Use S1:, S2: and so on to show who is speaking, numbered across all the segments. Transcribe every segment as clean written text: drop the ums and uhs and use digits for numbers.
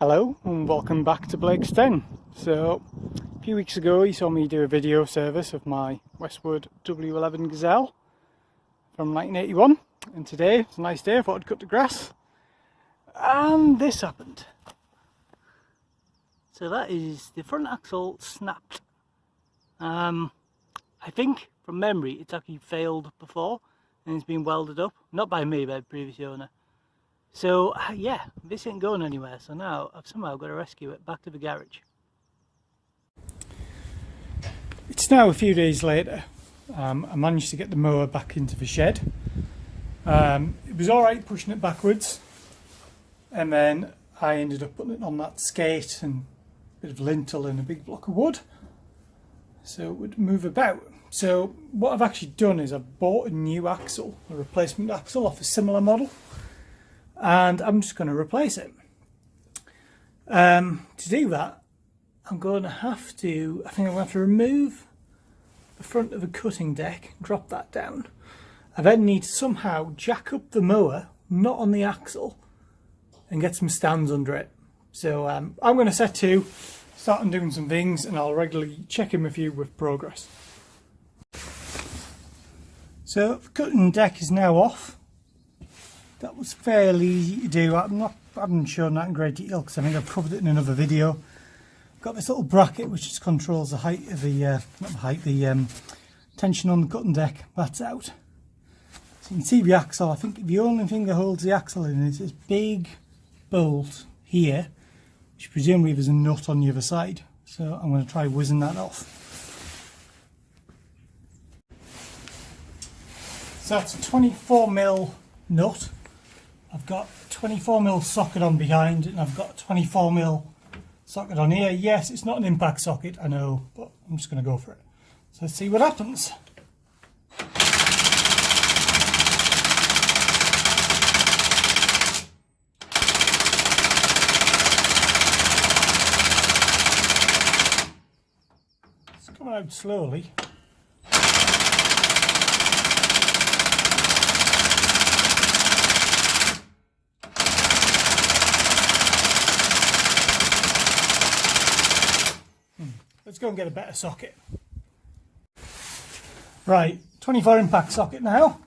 S1: Hello and welcome back to Blake's Den. So a few weeks ago you saw me do a video service of my Westwood W11 Gazelle from 1981, and today it's a nice day. I thought I'd cut the grass and this happened. So that is the front axle snapped. I think from memory it's actually failed before and it's been welded up, not by me, by the previous owner. So yeah, this ain't going anywhere, so now I've somehow got to rescue it back to the garage. It's now a few days later. I managed to get the mower back into the shed. It was alright pushing it backwards, and then I ended up putting it on that skate and a bit of lintel and a big block of wood so it would move about. So what I've actually done is I've bought a new axle, a replacement axle off a similar model, and I'm just going to replace it. To do that, I'm going to have to, I think I'm going to have to remove the front of the cutting deck, drop that down. I then need to somehow jack up the mower, not on the axle, and get some stands under it. So I'm going to set to, start on doing some things, and I'll regularly check in with you with progress. So the cutting deck is now off. That was fairly easy to do. I haven't shown that in great detail because I think I've covered it in another video. I've got this little bracket which just controls the height of the, not the height, the tension on the cutting deck. That's out. So you can see the axle. I think the only thing that holds the axle in is this big bolt here, which presumably there's a nut on the other side. So I'm going to try whizzing that off. So that's a 24mm nut. I've got 24mm socket on behind, and I've got a 24mm socket on here. Yes, it's not an impact socket, I know, but I'm just going to go for it. So let's see what happens. It's coming out slowly. Let's go and get a better socket. Right, 24 impact socket now,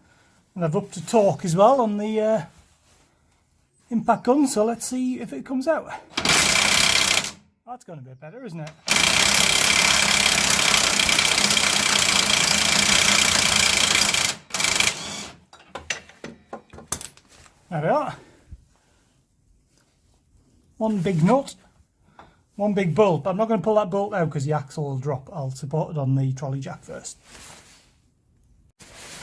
S1: and I've upped the torque as well on the impact gun, so let's see if it comes out. That's going to be better, isn't it? There we are. One big nut. One big bolt, but I'm not going to pull that bolt out because the axle will drop. I'll support it on the trolley jack first.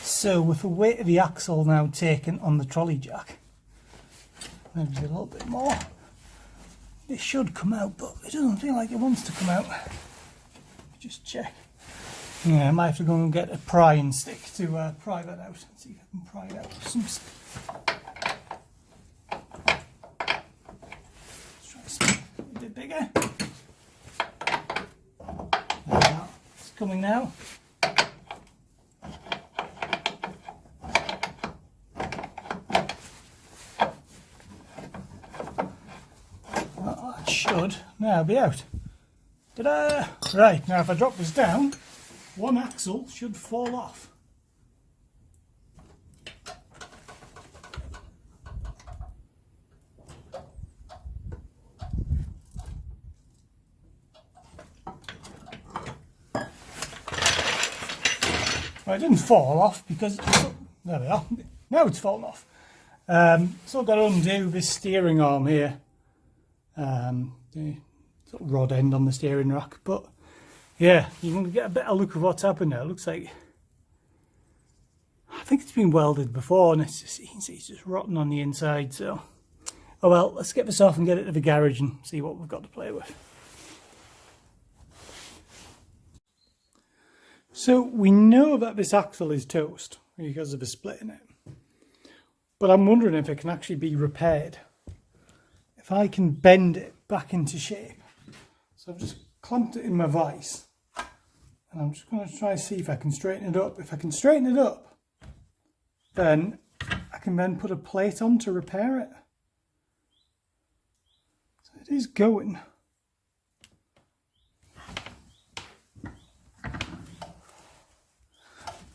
S1: So with the weight of the axle now taken on the trolley jack, maybe a little bit more, it should come out, but it doesn't feel like it wants to come out. Just check. Yeah, I might have to go and get a prying stick to pry that out. Let's see if I can pry it out with some stuff. Let's try something a bit bigger. It's coming now. Well, that should now be out. Ta-da! Right, now if I drop this down, one axle should fall off. Well, it didn't fall off because, there we are, now it's fallen off. So I've got to undo this steering arm here, the sort of rod end on the steering rack, but yeah, you can get a better look of what's happened now. It looks like, I think it's been welded before, and it's just, you can see it's just rotten on the inside, so, oh well, let's get this off and get it to the garage and see what we've got to play with. So we know that this axle is toast because of the split in it, but I'm wondering if it can actually be repaired. If I can bend it back into shape. So I've just clamped it in my vise, and I'm just going to try to see if I can straighten it up. If I can straighten it up, then I can then put a plate on to repair it. So it is going.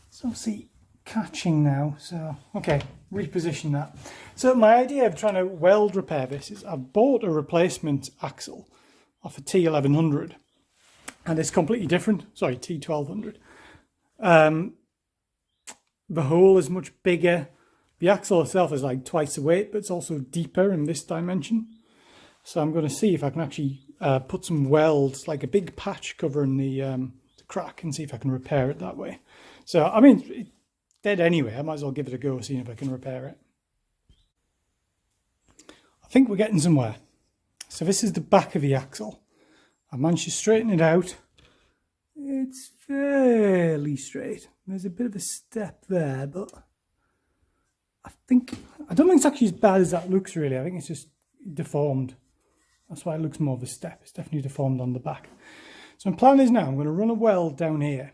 S1: It's obviously catching now, so okay, reposition that. So my idea of trying to weld repair this is I've bought a replacement axle off a T1100 and it's completely different. Sorry, T1200. The hole is much bigger. The axle itself is like twice the weight, but it's also deeper in this dimension. So I'm going to see if I can actually put some welds, like a big patch covering the crack, and see if I can repair it that way. So I mean, it's dead anyway. I might as well give it a go, seeing if I can repair it. I think we're getting somewhere. So this is the back of the axle. I managed to straighten it out. It's fairly straight. There's a bit of a step there, but I don't think it's actually as bad as that looks really. I think it's just deformed. That's why it looks more of a step. It's definitely deformed on the back. So my plan is now I'm going to run a weld down here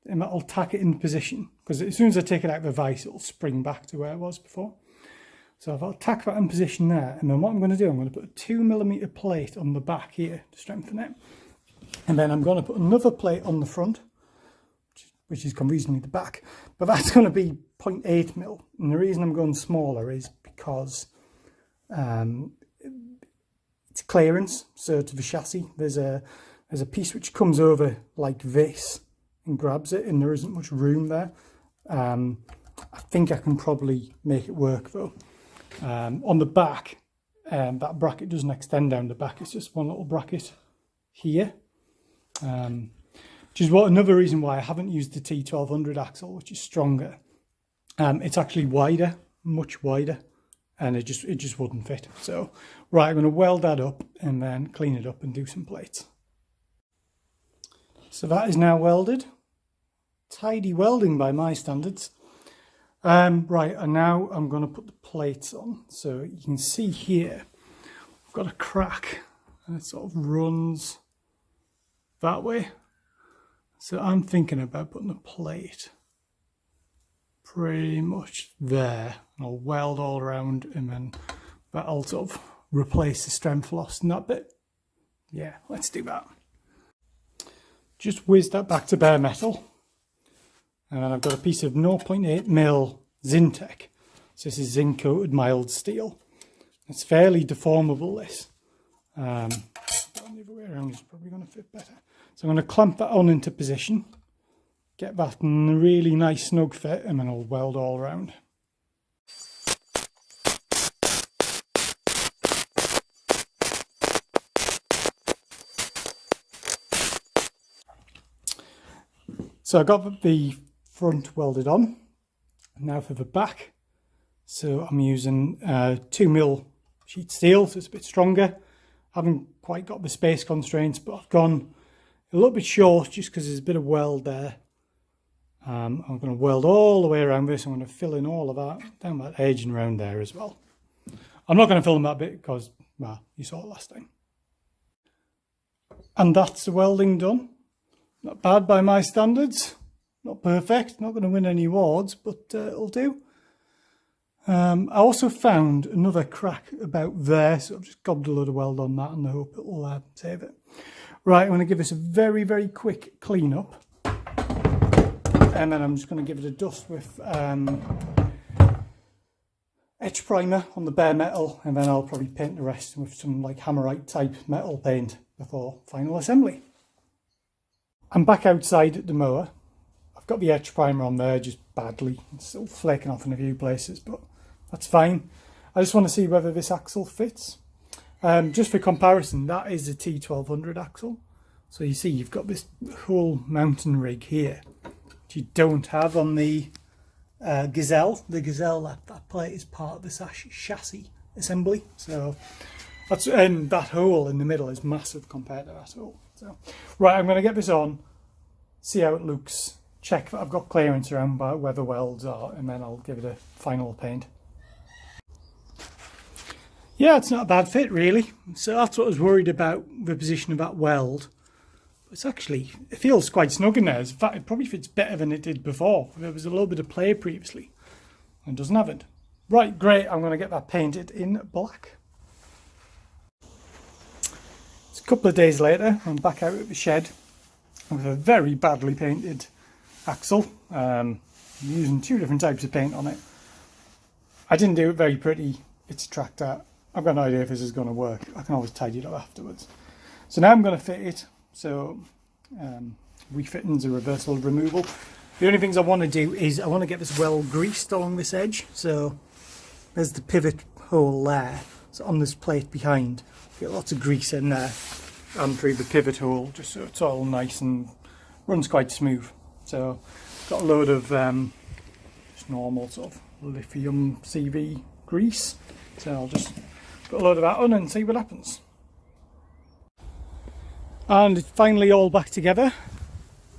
S1: and I'll tack it in position, because as soon as I take it out of the vise it'll spring back to where it was before. So if I'll tack that in position there, and then what I'm going to do, I'm going to put a 2mm plate on the back here to strengthen it. And then I'm going to put another plate on the front, which is conveniently the back, but that's going to be 0.8mm. And the reason I'm going smaller is because it's clearance, so to the chassis, there's a piece which comes over like this and grabs it, and there isn't much room there. I think I can probably make it work though. On the back, that bracket doesn't extend down the back, it's just one little bracket here. Which is another reason why I haven't used the T1200 axle, which is stronger. It's actually wider, much wider, and it just wouldn't fit. So, right, I'm going to weld that up and then clean it up and do some plates. So that is now welded. Tidy welding by my standards. Right, and now I'm going to put the plates on. So you can see here, I've got a crack, and it sort of runs that way. So I'm thinking about putting a plate pretty much there. I'll weld all around, and then that'll sort of replace the strength lost in that bit. Yeah, let's do that. Just whiz that back to bare metal. And then I've got a piece of 0.8mm Zinc. So this is zinc coated mild steel. It's fairly deformable, this. The other way around is probably going to fit better. So I'm going to clamp that on into position, get that in a really nice snug fit, and then I'll weld all around. So I got the front welded on. Now for the back. So I'm using 2mm sheet steel, so it's a bit stronger. I haven't quite got the space constraints, but I've gone a little bit short just because there's a bit of weld there. I'm going to weld all the way around this. I'm going to fill in all of that down that edge and around there as well. I'm not going to film that bit because, well, you saw it last time. And that's the welding done. Not bad by my standards. Not perfect, not going to win any awards, but it'll do. I also found another crack about there, so I've just gobbed a load of weld on that and I hope it'll save it. Right, I'm going to give this a very, very quick clean up. And then I'm just going to give it a dust with etch primer on the bare metal, and then I'll probably paint the rest with some like hammerite type metal paint before final assembly. I'm back outside at the mower. I've got the etch primer on there just badly. It's still flaking off in a few places, but that's fine. I just want to see whether this axle fits. Just for comparison, that is a T1200 axle. So you see you've got this whole mountain rig here, which you don't have on the Gazelle. The Gazelle, that plate is part of the chassis assembly. So that's, and that hole in the middle is massive compared to that hole. So, right, I'm going to get this on, see how it looks, check that I've got clearance around where the welds are, and then I'll give it a final paint. Yeah, it's not a bad fit really. So that's what I was worried about, the position of that weld. It's actually, it feels quite snug in there. In fact, it probably fits better than it did before. There was a little bit of play previously, and it doesn't have it. Right, great, I'm going to get that painted in black. a couple of days later, I'm back out at the shed with a very badly painted axle. I'm using 2 different types of paint on it. I didn't do it very pretty. It's a tractor. I've got no idea if this is going to work. I can always tidy it up afterwards. So now I'm going to fit it. So refitting's a reversal removal. The only things I want to do is I want to get this well greased along this edge. So there's the pivot hole there. So on this plate behind, get lots of grease in there and through the pivot hole, just so it's all nice and runs quite smooth. So got a load of just normal sort of lithium CV grease. So I'll just put a load of that on and see what happens. And it's finally all back together.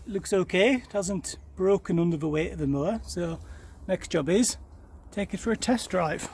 S1: It looks okay. It hasn't broken under the weight of the mower. So next job is take it for a test drive.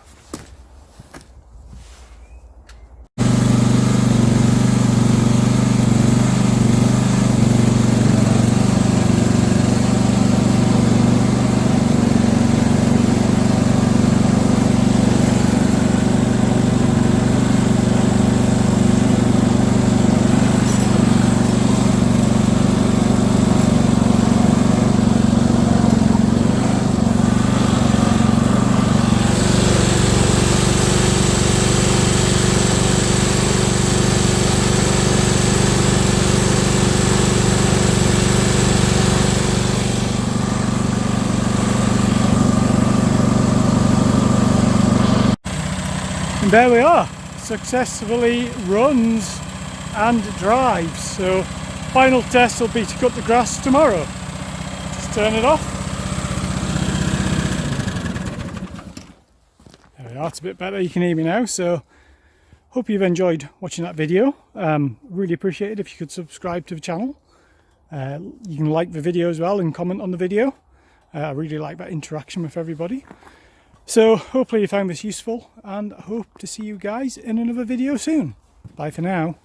S1: And there we are, successfully runs and drives. So final test will be to cut the grass tomorrow. Just turn it off. There we are, it's a bit better, you can hear me now. So hope you've enjoyed watching that video. Really appreciate it if you could subscribe to the channel. You can like the video as well and comment on the video. I really like that interaction with everybody. So hopefully you found this useful, and I hope to see you guys in another video soon. Bye for now.